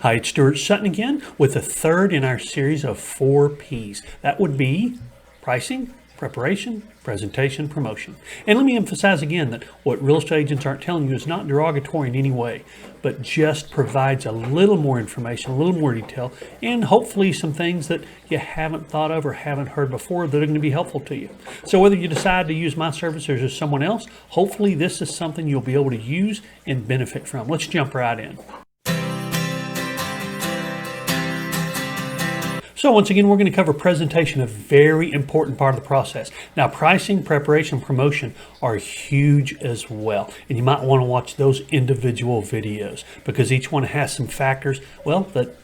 Hi, it's Stuart Sutton again with the third in our series of 4 P's. That would be pricing, preparation, presentation, promotion. And let me emphasize again that what real estate agents aren't telling you is not derogatory in any way, but just provides a little more information, a little more detail, and hopefully some things that you haven't thought of or haven't heard before that are going to be helpful to you. So whether you decide to use my services or someone else, hopefully this is something you'll be able to use and benefit from. Let's jump right in. So once again, we're going to cover presentation, a very important part of the process. Now, pricing, preparation, promotion are huge as well. And you might want to watch those individual videos because each one has some factors, well, that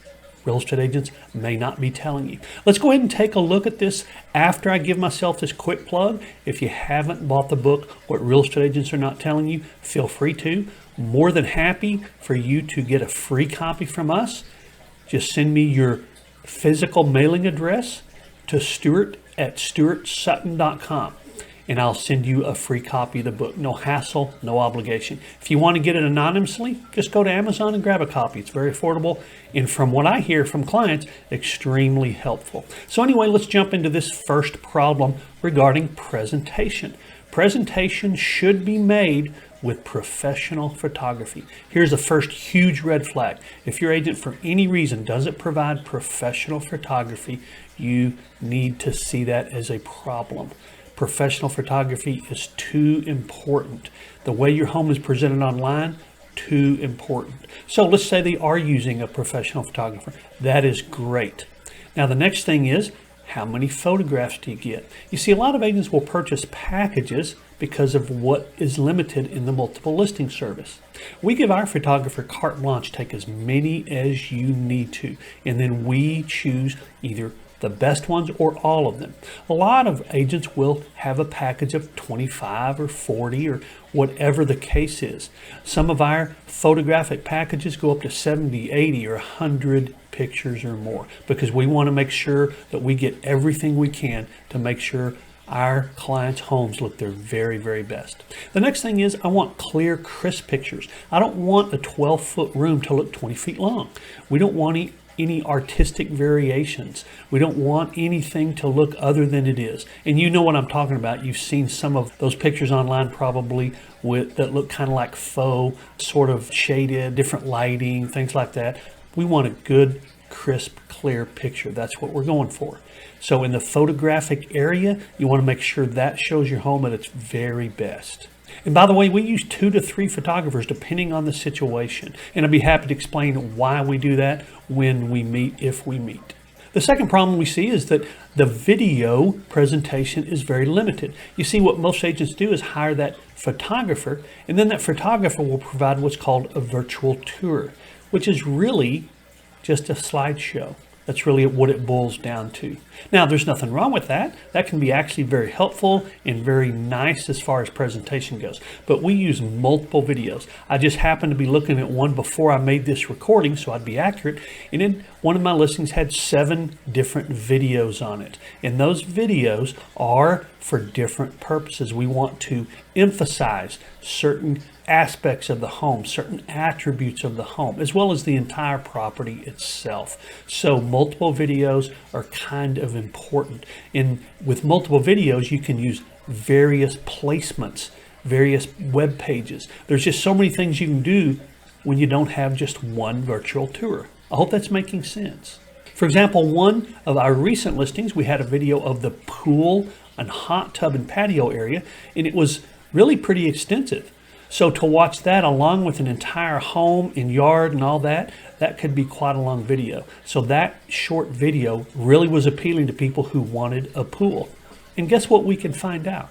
real estate agents may not be telling you. Let's go ahead and take a look at this after I give myself this quick plug. If you haven't bought the book, What Real Estate Agents Are Not Telling You, feel free to. More than happy for you to get a free copy from us. Just send me your physical mailing address to Stuart at stuartsutton.com and I'll send you a free copy of the book. No hassle, no obligation. If you want to get it anonymously, just go to Amazon and grab a copy. It's very affordable and from what I hear from clients, extremely helpful. So anyway, let's jump into this first problem regarding presentation. Presentation should be made with professional photography. Here's the first huge red flag. If your agent for any reason doesn't provide professional photography, you need to see that as a problem. Professional photography is too important. The way your home is presented online, too important. So let's say they are using a professional photographer. That is great. Now the next thing is, how many photographs do you get? You see, a lot of agents will purchase packages because of what is limited in the multiple listing service. We give our photographer carte blanche, take as many as you need to, and then we choose either the best ones or all of them. A lot of agents will have a package of 25 or 40 or whatever the case is. Some of our photographic packages go up to 70, 80 or 100 pictures or more because we want to make sure that we get everything we can to make sure our clients' homes look their very, very best. The next thing is I want clear, crisp pictures. I don't want a 12-foot room to look 20 feet long. We don't want any artistic variations. We don't want anything to look other than it is. And you know what I'm talking about. You've seen some of those pictures online probably that look kind of like faux, sort of shaded, different lighting, things like that. We want a good, crisp, clear picture. That's what we're going for. So in the photographic area, you want to make sure that shows your home at its very best. And by the way, we use 2 to 3 photographers depending on the situation. And I'll be happy to explain why we do that when we meet, if we meet. The second problem we see is that the video presentation is very limited. You see, what most agents do is hire that photographer, and then that photographer will provide what's called a virtual tour, which is really just a slideshow. That's really what it boils down to. Now, there's nothing wrong with that. That can be actually very helpful and very nice as far as presentation goes. But we use multiple videos. I just happened to be looking at one before I made this recording, so I'd be accurate. And then one of my listings had 7 different videos on it. And those videos are for different purposes. We want to emphasize certain aspects of the home, certain attributes of the home, as well as the entire property itself. So multiple videos are kind of important. And with multiple videos, you can use various placements, various web pages. There's just so many things you can do when you don't have just one virtual tour. I hope that's making sense. For example, one of our recent listings, we had a video of the pool and hot tub and patio area, and it was really pretty extensive. So to watch that along with an entire home and yard and all that, that could be quite a long video. So that short video really was appealing to people who wanted a pool. And guess what we can find out?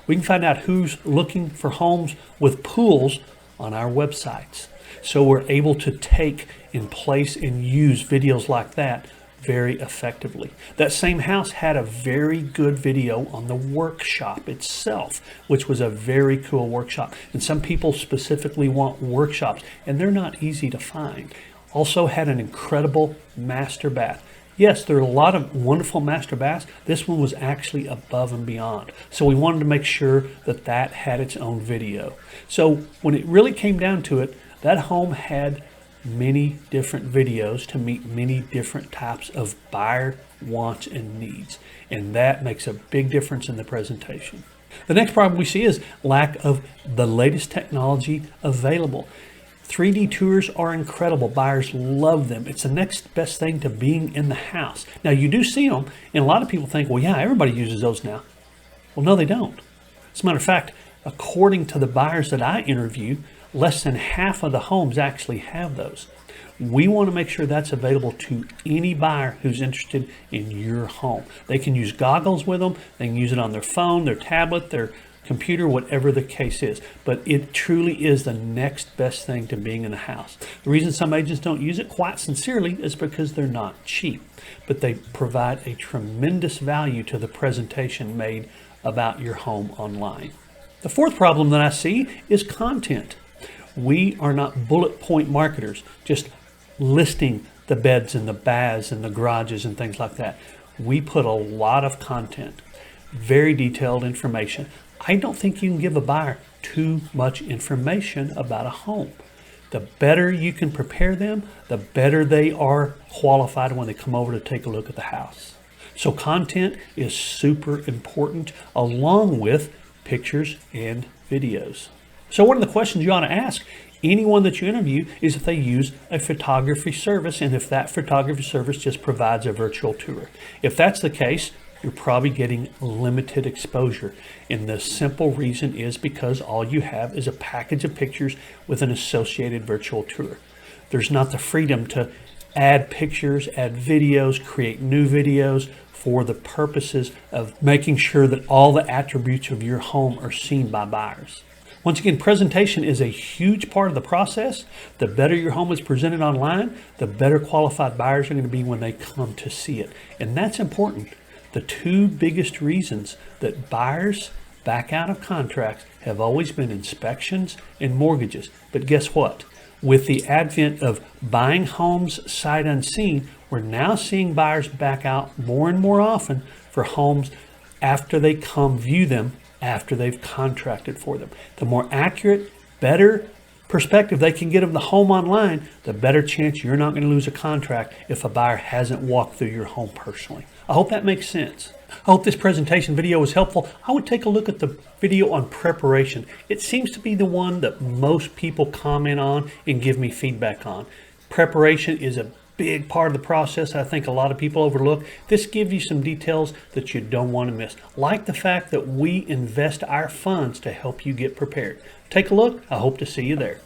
We can find out who's looking for homes with pools on our websites. So we're able to take and place and use videos like that very effectively. That same house had a very good video on the workshop itself, which was a very cool workshop. And some people specifically want workshops, and they're not easy to find. Also had an incredible master bath. Yes, there are a lot of wonderful master baths. This one was actually above and beyond. So we wanted to make sure that that had its own video. So when it really came down to it, that home had many different videos to meet many different types of buyer wants and needs. And that makes a big difference in the presentation. The next problem we see is lack of the latest technology available. 3D tours are incredible. Buyers love them. It's the next best thing to being in the house. Now, you do see them, and a lot of people think, well, yeah, everybody uses those now. Well, no, they don't. As a matter of fact, according to the buyers that I interview, less than half of the homes actually have those. We want to make sure that's available to any buyer who's interested in your home. They can use goggles with them. They can use it on their phone, their tablet, their computer, whatever the case is. But it truly is the next best thing to being in the house. The reason some agents don't use it quite sincerely is because they're not cheap, but they provide a tremendous value to the presentation made about your home online. The fourth problem that I see is content. We are not bullet point marketers, just listing the beds and the baths and the garages and things like that. We put a lot of content, very detailed information. I don't think you can give a buyer too much information about a home. The better you can prepare them, the better they are qualified when they come over to take a look at the house. So content is super important, along with pictures and videos. So one of the questions you ought to ask anyone that you interview is if they use a photography service, and if that photography service just provides a virtual tour. If that's the case, you're probably getting limited exposure. And the simple reason is because all you have is a package of pictures with an associated virtual tour. There's not the freedom to add pictures, add videos, create new videos for the purposes of making sure that all the attributes of your home are seen by buyers. Once again, presentation is a huge part of the process. The better your home is presented online, the better qualified buyers are going to be when they come to see it. And that's important. The two biggest reasons that buyers back out of contracts have always been inspections and mortgages. But guess what? With the advent of buying homes sight unseen, we're now seeing buyers back out more and more often for homes after they come view them, after they've contracted for them. The more accurate, better perspective they can get of the home online, the better chance you're not going to lose a contract if a buyer hasn't walked through your home personally. I hope that makes sense. I hope this presentation video was helpful. I would take a look at the video on preparation. It seems to be the one that most people comment on and give me feedback on. Preparation is a big part of the process I think a lot of people overlook. This gives you some details that you don't want to miss, like the fact that we invest our funds to help you get prepared. Take a look. I hope to see you there.